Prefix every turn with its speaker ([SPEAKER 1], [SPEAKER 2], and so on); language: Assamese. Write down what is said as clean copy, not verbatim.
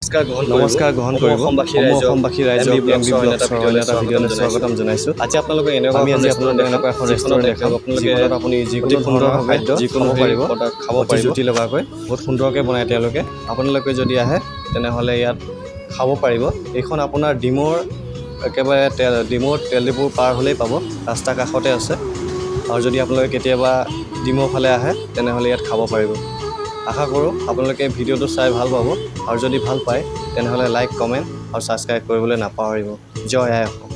[SPEAKER 1] নমস্কাৰ গ্ৰহণ কৰিব অসমবাসী ৰাইজক MB ব্লগছৰ অন্য এটা ভিডিঅ'লৈ স্বাগতম জনাইছোঁ। আজি আপোনালোকে এনেকুৱা এখন ৰেষ্টুৰেণ্ট দেখাম যিখনত আপুনি যিকোনো ধৰণৰ খাদ্য যিকোনো পাৰিব অতি জুতি লগাকৈ বহুত সুন্দৰকৈ বনায় তেওঁলোকে। আপোনালোকে যদি আহে তেনেহ'লে ইয়াত খাব পাৰিব। এইখন আপোনাৰ ডিমৌৰ একেবাৰে ডিমৌৰ তেল ডিপু পাৰ হ'লেই পাব, ৰাস্তাৰ কাষতে আছে। আৰু যদি আপোনালোকে কেতিয়াবা ডিমৌৰ ফালে আহে তেনেহ'লে ইয়াত খাব পাৰিব। আশা কৰোঁ আপোনালোকে ভিডিঅ'টো চাই ভাল পাব আৰু যদি ভাল পায় তেনেহ'লে লাইক কমেণ্ট আৰু ছাবস্ক্ৰাইব কৰিবলৈ নাপাহৰিব। জয় আই অসম।